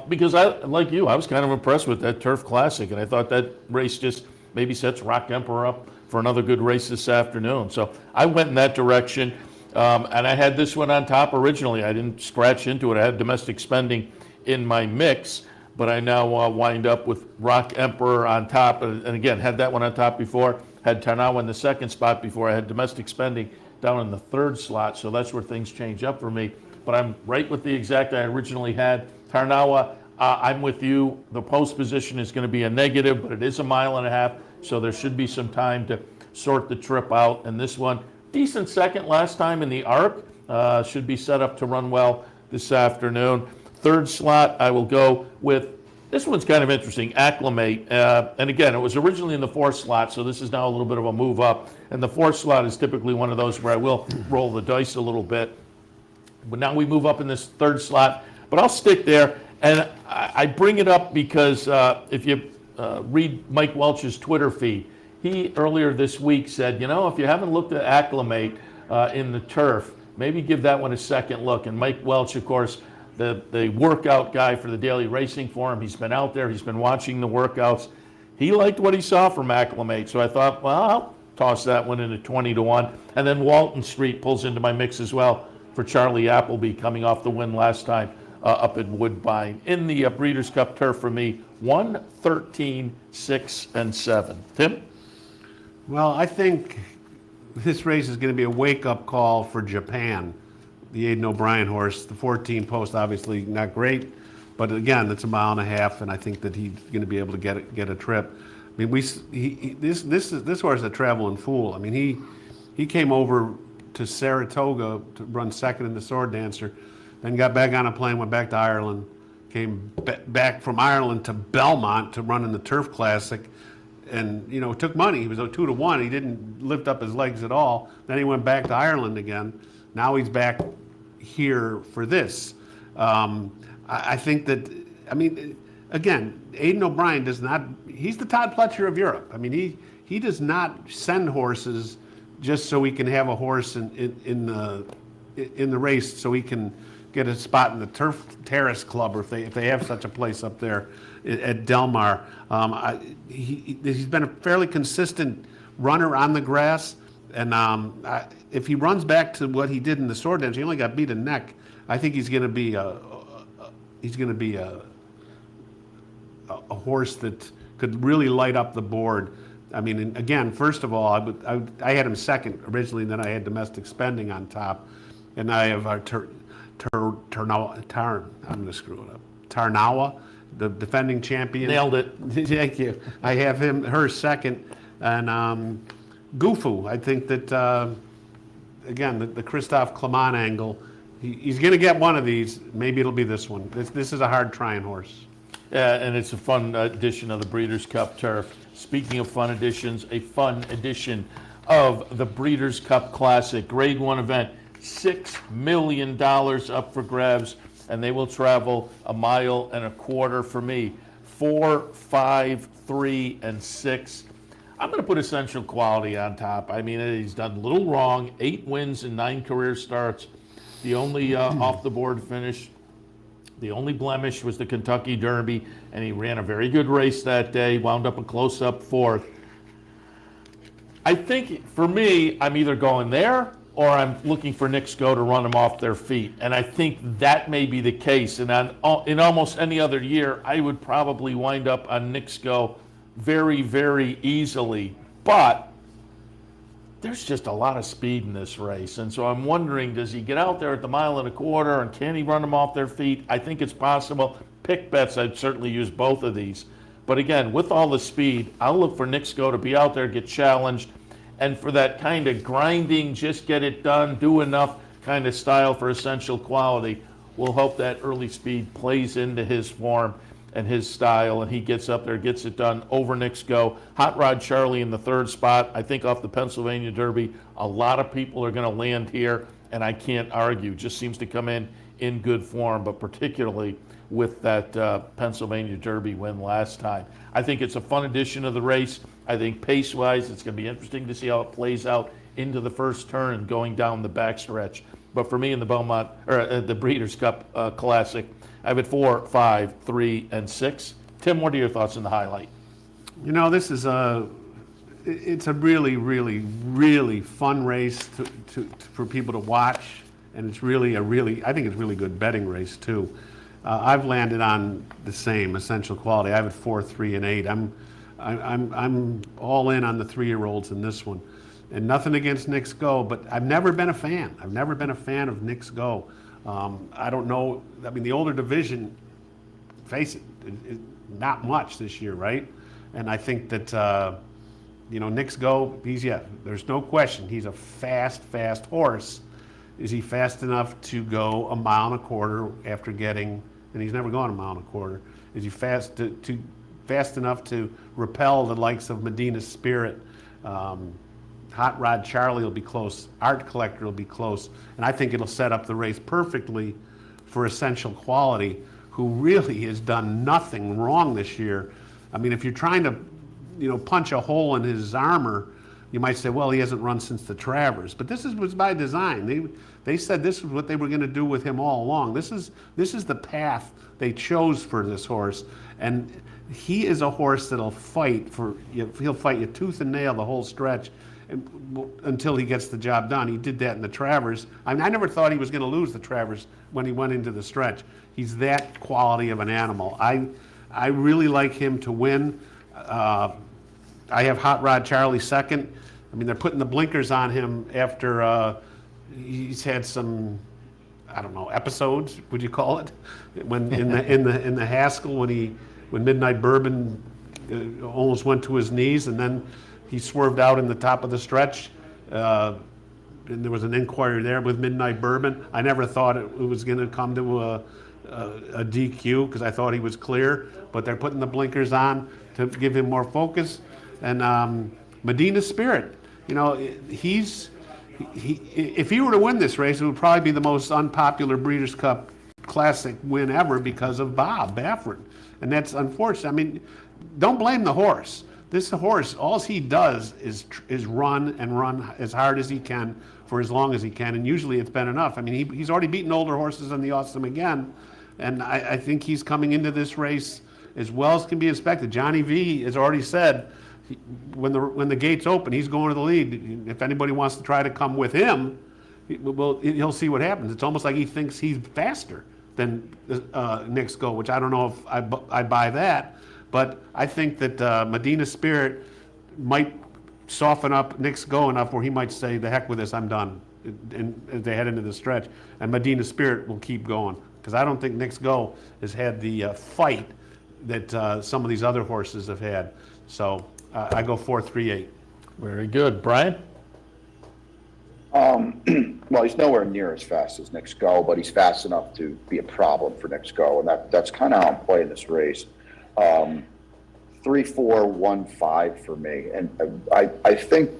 because like you, I was kind of impressed with that Turf Classic, and I thought that race just maybe sets Rock Emperor up for another good race this afternoon. So I went in that direction, and I had this one on top originally. I didn't scratch into it. I had domestic spending in my mix, but I now wind up with Rock Emperor on top, and again, had that one on top before, had Tarnawa in the second spot before, I had domestic spending down in the third slot, so that's where things change up for me. But I'm right with the exact I originally had. Tarnawa, I'm with you. The post position is going to be a negative, but it is 1.5 miles, so there should be some time to sort the trip out. And this one, decent second last time in the Arc, should be set up to run well this afternoon. Third slot, I will go with, this one's kind of interesting, Acclimate. And again, it was originally in the 4th slot, so this is now a little bit of a move up. And the 4th slot is typically one of those where I will roll the dice a little bit. But now we move up in this 3rd slot. But I'll stick there. And I bring it up because if you read Mike Welch's Twitter feed, he earlier this week said, if you haven't looked at Acclimate in the turf, maybe give that one a second look. And Mike Welch, of course, the workout guy for the Daily Racing Forum, he's been out there, he's been watching the workouts. He liked what he saw from Acclimate, so I thought, well, I'll toss that one into 20-1. And then Walton Street pulls into my mix as well for Charlie Appleby coming off the win last time up at Woodbine. In the Breeders' Cup turf for me, 113, 6 and 7. Tim? Well, I think this race is going to be a wake-up call for Japan. The Aidan O'Brien horse, the 14 post, obviously not great, but again, it's 1.5 miles, and I think that he's going to be able to get a trip. I mean, this horse is a traveling fool. I mean, he came over to Saratoga to run second in the Sword Dancer, then got back on a plane, went back to Ireland, came back from Ireland to Belmont to run in the Turf Classic, and took money. He was 2-1. He didn't lift up his legs at all. Then he went back to Ireland again. Now he's back here for this. I think that, again, Aidan O'Brien does not, he's the Todd Pletcher of Europe. I mean, he does not send horses just so he can have a horse in the race so he can get a spot in the Turf Terrace Club, or if they have such a place up there at Del Mar. He's been a fairly consistent runner on the grass, and if he runs back to what he did in the Sword Dance, he only got beat a neck. I think he's going to be a horse that could really light up the board. I mean, and again, first of all, I had him second originally, and then I had domestic spending on top, and I have Tarnawa, the defending champion. Nailed it. Thank you. I have her second. And Gufu, I think that, again, the Christophe Clement angle, he's going to get one of these. Maybe it'll be this one. This is a hard trying horse. Yeah, and it's a fun edition of the Breeders' Cup Turf. Speaking of fun editions, a fun edition of the Breeders' Cup Classic, Grade 1 event, $6 million up for grabs, and they will travel 1.25 miles for me. 4, 5, 3, and 6. I'm going to put Essential Quality on top. I mean, he's done little wrong. 8 wins in 9 career starts. The only off-the-board finish, the only blemish was the Kentucky Derby, and he ran a very good race that day, wound up a close-up 4th. I think, for me, I'm either going there or I'm looking for Knicks Go to run them off their feet. And I think that may be the case. And in almost any other year, I would probably wind up on Knicks Go very, very easily. But there's just a lot of speed in this race. And so I'm wondering, does he get out there at the 1.25 miles and can he run them off their feet? I think it's possible. Pick bets, I'd certainly use both of these. But again, with all the speed, I'll look for Knicks Go to be out there, get challenged, and for that kind of grinding, just get it done, do enough kind of style for Essential Quality. We'll hope that early speed plays into his form and his style, and he gets up there, gets it done over Knicks Go. Hot Rod Charlie in the 3rd spot. I think off the Pennsylvania Derby, a lot of people are going to land here, and I can't argue. Just seems to come in good form, but particularly with that Pennsylvania Derby win last time. I think it's a fun edition of the race. I think pace-wise, it's going to be interesting to see how it plays out into the first turn and going down the backstretch. But for me in the the Breeders' Cup Classic, I have it 4, 5, 3, and 6. Tim, what are your thoughts on the highlight? You know, this is it's a really, really, really fun race for people to watch, and it's really I think it's a really good betting race too. I've landed on the same Essential Quality. I have it 4, 3, and 8. I'm all in on the 3-year-olds in this one, and nothing against Knicks Go, but I've never been a fan. I've never been a fan of Knicks Go. I don't know. I mean, the older division, face it, not much this year, right? And I think that Knicks Go. There's no question. He's a fast horse. Is he fast enough to go 1.25 miles after getting? And he's never gone 1.25 miles. Is he fast enough to repel the likes of Medina Spirit? Hot Rod Charlie will be close. Art Collector will be close. And I think it'll set up the race perfectly for Essential Quality, who really has done nothing wrong this year. I mean, if you're trying to, punch a hole in his armor, you might say, well, he hasn't run since the Travers. But this was by design. They said this is what they were going to do with him all along. This is the path they chose for this horse. And he is a horse that'll he'll fight you tooth and nail the whole stretch until he gets the job done. He did that in the Travers. I never thought he was going to lose the Travers when he went into the stretch. He's that quality of an animal. I really like him to win. I have Hot Rod Charlie second. I mean, they're putting the blinkers on him after he's had some, I don't know, episodes, would you call it? When in the Haskell, when Midnight Bourbon almost went to his knees, and then he swerved out in the top of the stretch. And there was an inquiry there with Midnight Bourbon. I never thought it was going to come to a DQ because I thought he was clear, but they're putting the blinkers on to give him more focus. And Medina Spirit, if he were to win this race, it would probably be the most unpopular Breeders' Cup Classic win ever because of Bob Baffert. And that's unfortunate. I mean, don't blame the horse. This horse, all he does is run and run as hard as he can for as long as he can, and usually it's been enough. I mean, he's already beaten older horses in the Awesome again, and I think he's coming into this race as well as can be expected. Johnny V has already said when the gates open, he's going to the lead. If anybody wants to try to come with him, he'll see what happens. It's almost like he thinks he's faster than Knicks Go, which I don't know if I buy that. But I think that Medina Spirit might soften up Knicks Go enough where he might say, the heck with this, I'm done, and as they head into the stretch. And Medina Spirit will keep going, because I don't think Knicks Go has had the fight that some of these other horses have had. So I go 4-3-8. Very good. Brian? Well, he's nowhere near as fast as Nick Skull, but he's fast enough to be a problem for Nick Skull, and that's kind of how I'm playing this race. 3-4-1-5 for me, and I think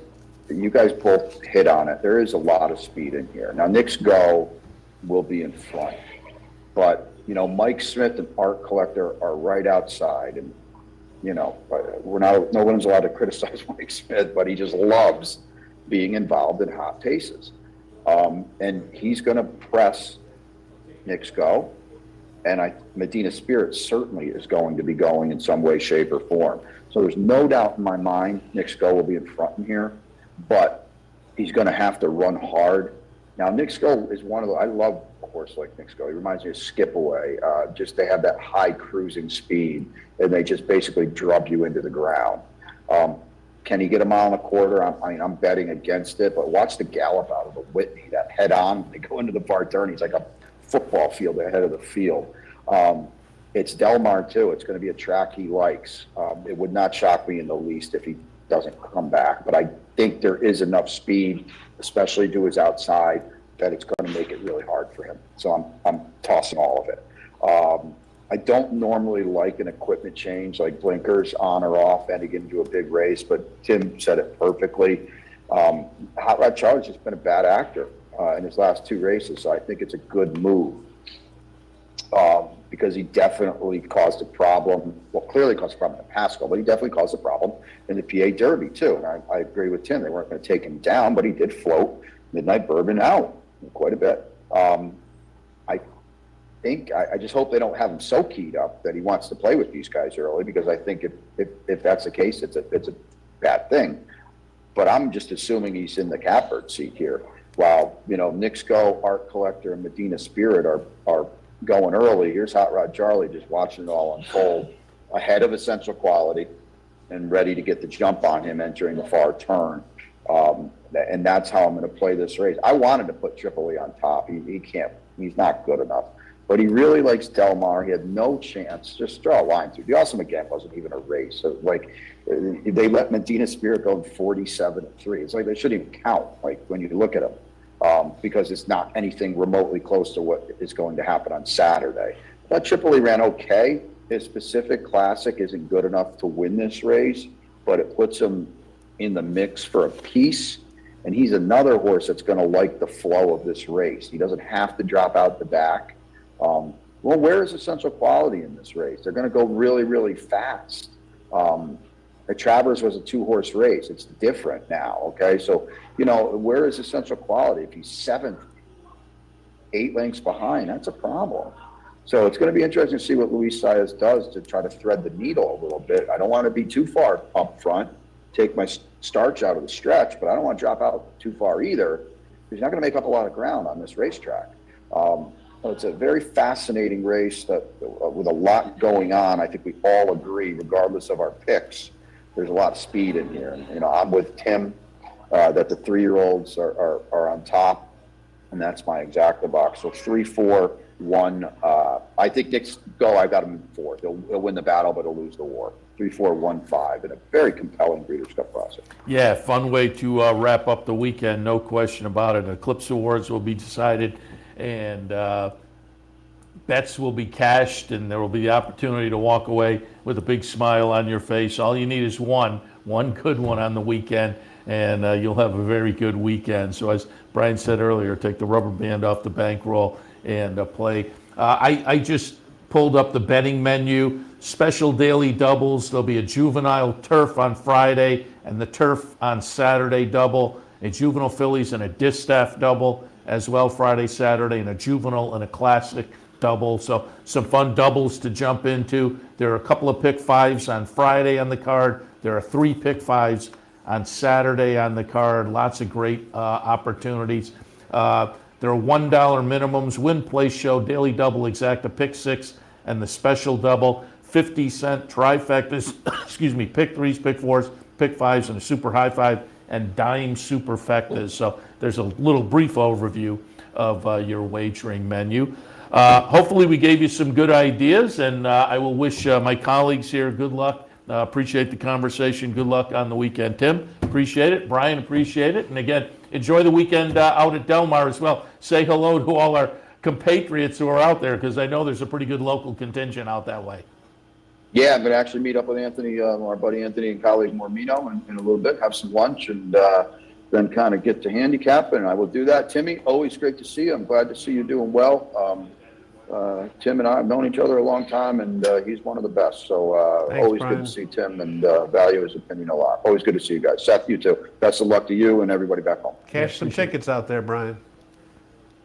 you guys both hit on it. There is a lot of speed in here. Now, Nick Skull will be in front, but Mike Smith and Art Collector are right outside, and no one's allowed to criticize Mike Smith, but he just loves being involved in hot paces. And he's going to press Nick Skull, and Medina Spirit certainly is going to be going in some way, shape, or form. So there's no doubt in my mind Nick Skull will be in front in here, but he's going to have to run hard. Now, Nick Skull is one of the, I love a horse like Nick Skull. He reminds me of Skip Away. Just they have that high cruising speed, and they just basically drub you into the ground. Can he get a mile and a quarter? I'm betting against it, but watch the gallop out of the Whitney, that head on. They go into the far turn. He's like a football field ahead of the field. It's Del Mar, too. It's going to be a track he likes. It would not shock me in the least if he doesn't come back, but I think there is enough speed, especially to his outside, that it's going to make it really hard for him. So I'm tossing all of it. I don't normally like an equipment change like blinkers on or off heading into a big race, but Tim said it perfectly. Hot Rod Charlie's just been a bad actor in his last two races, so I think it's a good move because he definitely caused a problem. Well, clearly caused a problem in the Pascal, but he definitely caused a problem in the PA Derby too. And I agree with Tim; they weren't going to take him down, but he did float Midnight Bourbon out quite a bit. I just hope they don't have him so keyed up that he wants to play with these guys early, because I think if that's the case, it's a bad thing. But I'm just assuming he's in the catbird seat here. While Nick Skull, Art Collector, and Medina Spirit are going early. Here's Hot Rod Charlie just watching it all unfold ahead of Essential Quality and ready to get the jump on him entering the far turn. And that's how I'm going to play this race. I wanted to put Triple E on top. He can't. He's not good enough. But he really likes Del Mar. He had no chance. Just draw a line through. The Awesome again wasn't even a race. So they let Medina Spirit go in 47-3. It's like they shouldn't even count. Like when you look at them, because it's not anything remotely close to what is going to happen on Saturday. But Triple E ran okay. His Pacific Classic isn't good enough to win this race, but it puts him in the mix for a piece. And he's another horse that's going to like the flow of this race. He doesn't have to drop out the back. Well, where is Essential Quality in this race? They're going to go really, really fast. The Travers was a two-horse race. It's different now, okay? So, where is Essential Quality? If he's seventh, 8 lengths behind, that's a problem. So it's going to be interesting to see what Luis Saez does to try to thread the needle a little bit. I don't want to be too far up front, take my starch out of the stretch, but I don't want to drop out too far either, because you're not going to make up a lot of ground on this racetrack. It's a very fascinating race with a lot going on. I think we all agree, regardless of our picks, there's a lot of speed in here. And, I'm with Tim that the 3-year-olds are on top, and that's my exacta box. So 3-4-1. I think Nick's go. I got him in 4th. He'll win the battle, but he'll lose the war. 3-4-1-5 in a very compelling Breeders' Cup process. Yeah, fun way to wrap up the weekend, no question about it. Eclipse Awards will be decided, and bets will be cashed, and there will be the opportunity to walk away with a big smile on your face. All you need is one good one on the weekend, and you'll have a very good weekend. So as Brian said earlier, take the rubber band off the bankroll and play. I just pulled up the betting menu. Special daily doubles. There'll be a juvenile turf on Friday and the turf on Saturday double, a juvenile fillies and a distaff double as well Friday, Saturday, and a juvenile and a classic double. So some fun doubles to jump into. There are a couple of pick 5s on Friday on the card. There are 3 pick 5s on Saturday on the card. Lots of great opportunities. There are $1 minimums, win, place, show, daily double, exacta, pick 6, and the special double. 50-cent trifectas, pick 3s, pick 4s, pick 5s, and a super high 5, and dime superfectas. So there's a little brief overview of your wagering menu. Hopefully we gave you some good ideas, and I will wish my colleagues here good luck Appreciate the conversation. Good luck on the weekend. Tim, appreciate it. Brian, appreciate it. And again, enjoy the weekend out at Del Mar as well. Say hello to all our compatriots who are out there, because I know there's a pretty good local contingent out that way. Yeah, I'm going to actually meet up with Anthony, our buddy Anthony and colleague Mormino in a little bit, have some lunch, and then kind of get to handicap, and I will do that. Timmy, always great to see you. I'm glad to see you doing well. Tim and I have known each other a long time, and he's one of the best. So Thanks, always Brian. good to see Tim, and value his opinion a lot. Always good to see you guys. Seth, you too. Best of luck to you and everybody back home. Cash some tickets out there, Brian.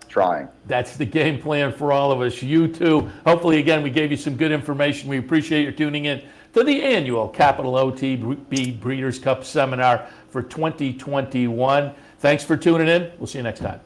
Trying. That's the game plan for all of us. You too. Hopefully, again, we gave you some good information. We appreciate your tuning in to the annual Capital OTB Breeders' Cup Seminar for 2021. Thanks for tuning in. We'll see you next time.